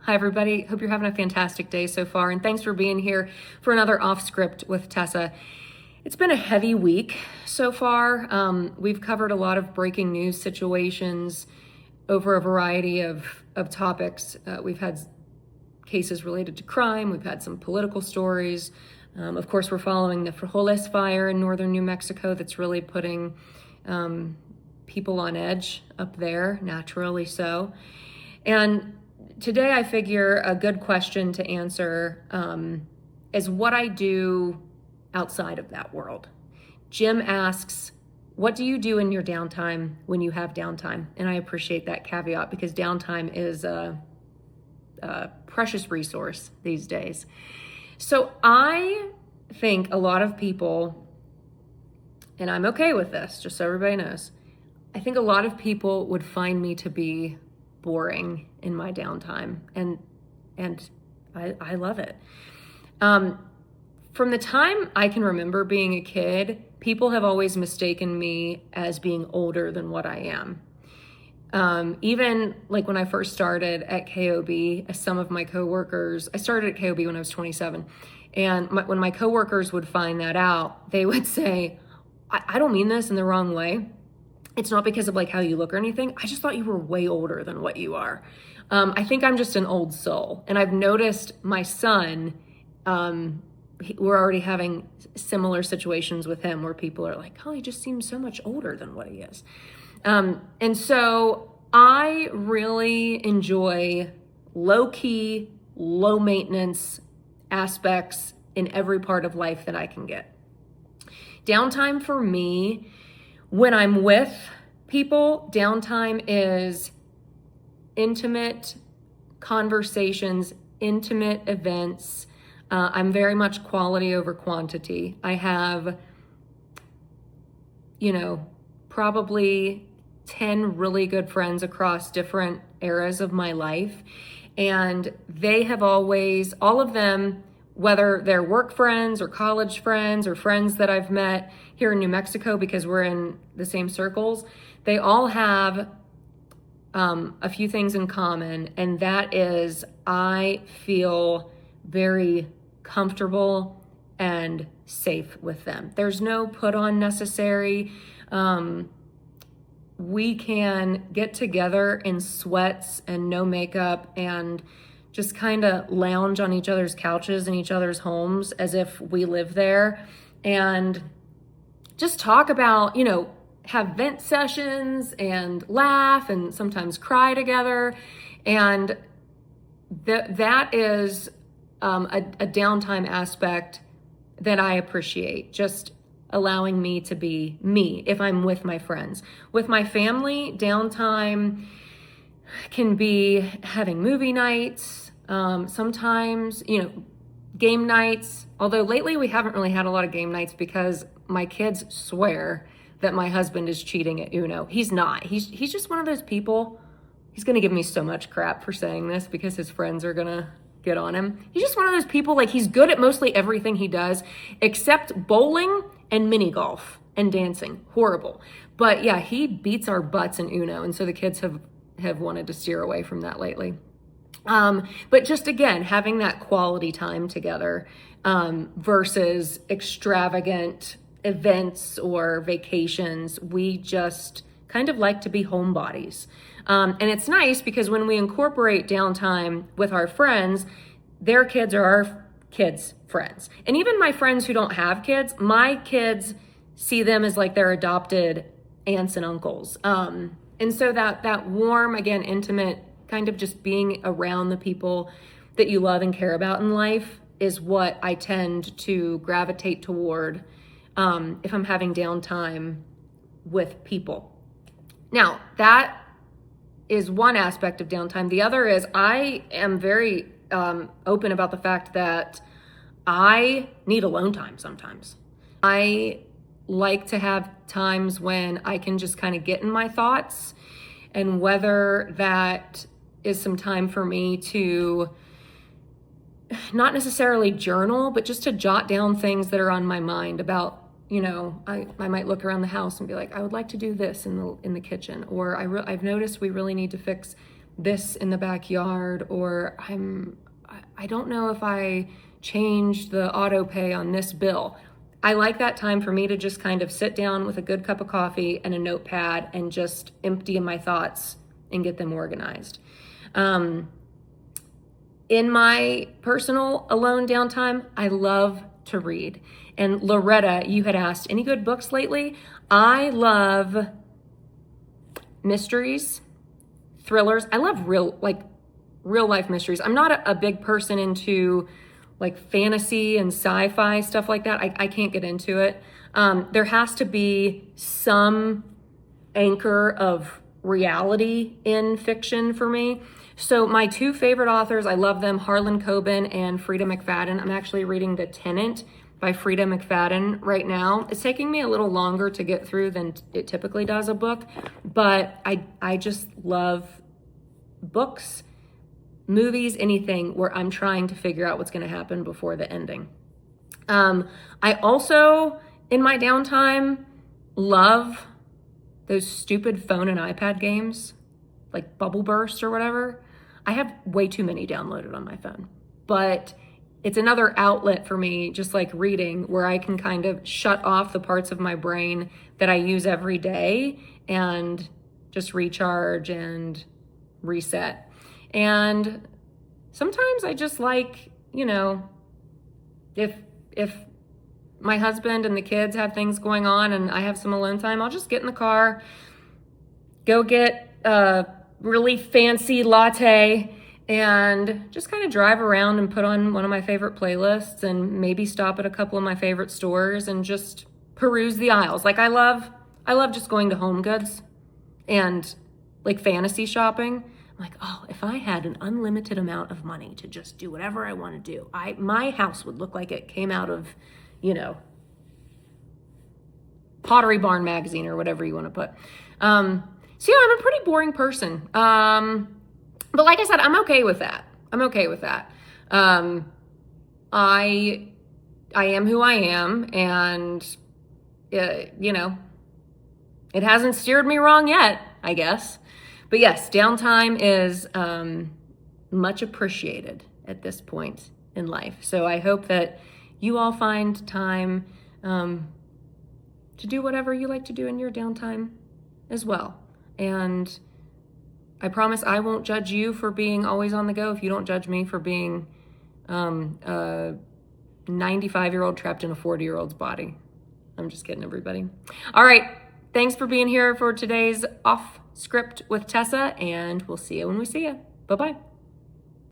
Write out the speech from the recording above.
Hi, everybody. Hope you're having a fantastic day so far, and thanks for being here for another Off Script with Tessa. It's been a heavy week so far. We've covered a lot of breaking news situations over a variety of topics. We've had cases related to crime. We've had some political stories. Of course, we're following the Frijoles fire in northern New Mexico that's really putting people on edge up there, naturally so. And today I figure a good question to answer is what I do outside of that world. Jim asks, what do you do in your downtime when you have downtime? And I appreciate that caveat because downtime is a precious resource these days. So I think a lot of people, and I'm okay with this, just so everybody knows, I think a lot of people would find me to be boring in my downtime, and I love it. From the time I can remember being a kid, people have always mistaken me as being older than what I am. Even like when I first started at KOB, some of my coworkers, I started at KOB when I was 27, and when my coworkers would find that out, they would say, I don't mean this in the wrong way. It's not because of like how you look or anything. I just thought you were way older than what you are. I think I'm just an old soul. And I've noticed my son, we're already having similar situations with him where people are like, oh, he just seems so much older than what he is. And so I really enjoy low-key, low-maintenance aspects in every part of life that I can get. Downtime for me, when I'm with people, downtime is intimate conversations, intimate events. I'm very much quality over quantity. I have, probably 10 really good friends across different eras of my life. And they have always, all of them, whether they're work friends or college friends or friends that I've met here in New Mexico because we're in the same circles, they all have a few things in common. And that is I feel very comfortable and safe with them. There's no put on necessary. We can get together in sweats and no makeup and just kind of lounge on each other's couches in each other's homes as if we live there and just talk about, have vent sessions and laugh and sometimes cry together. And that is a downtime aspect that I appreciate, just allowing me to be me if I'm with my friends. With my family, downtime can be having movie nights, sometimes, game nights. Although lately we haven't really had a lot of game nights because my kids swear that my husband is cheating at Uno. He's not. He's just one of those people. He's going to give me so much crap for saying this because his friends are going to get on him. He's just one of those people, like he's good at mostly everything he does except bowling and mini golf and dancing. Horrible. But yeah, he beats our butts in Uno. And so the kids have wanted to steer away from that lately. But just again, having that quality time together versus extravagant events or vacations. We just kind of like to be homebodies. And it's nice because when we incorporate downtime with our friends, their kids are our kids' friends. And even my friends who don't have kids, my kids see them as like their adopted aunts and uncles. And so that warm, again, intimate kind of just being around the people that you love and care about in life is what I tend to gravitate toward if I'm having downtime with people. Now, that is one aspect of downtime. The other is I am very open about the fact that I need alone time sometimes. I like to have times when I can just kind of get in my thoughts, and whether that is some time for me to not necessarily journal, but just to jot down things that are on my mind about, I might look around the house and be like, I would like to do this in the kitchen, or I've noticed we really need to fix this in the backyard, or I don't know if I changed the auto pay on this bill. I like that time for me to just kind of sit down with a good cup of coffee and a notepad and just empty my thoughts and get them organized. In my personal alone downtime, I love to read. And Loretta, you had asked, any good books lately? I love mysteries, thrillers. I love real life mysteries. I'm not a big person into like fantasy and sci-fi stuff like that. I can't get into it. There has to be some anchor of reality in fiction for me. So my two favorite authors, I love them, Harlan Coben and Frida McFadden. I'm actually reading The Tenant by Frida McFadden right now. It's taking me a little longer to get through than it typically does a book, but I just love books, movies, anything where I'm trying to figure out what's going to happen before the ending. I also, in my downtime, love those stupid phone and iPad games, like Bubble Burst or whatever. I have way too many downloaded on my phone, but it's another outlet for me, just like reading, where I can kind of shut off the parts of my brain that I use every day and just recharge and reset. And sometimes I just like, if my husband and the kids have things going on and I have some alone time, I'll just get in the car, go get a really fancy latte, and just kind of drive around and put on one of my favorite playlists and maybe stop at a couple of my favorite stores and just peruse the aisles. Like I love just going to Home Goods and like fantasy shopping. I'm like, oh, if I had an unlimited amount of money to just do whatever I want to do, my house would look like it came out of, Pottery Barn magazine or whatever you want to put. So yeah, I'm a pretty boring person. But like I said, I'm okay with that. I am who I am, and it hasn't steered me wrong yet, I guess. But yes, downtime is much appreciated at this point in life. So I hope that you all find time to do whatever you like to do in your downtime as well. And I promise I won't judge you for being always on the go if you don't judge me for being a 95-year-old trapped in a 40-year-old's body. I'm just kidding, everybody. All right. Thanks for being here for today's Off Script with Tessa, and we'll see you when we see you. Bye-bye.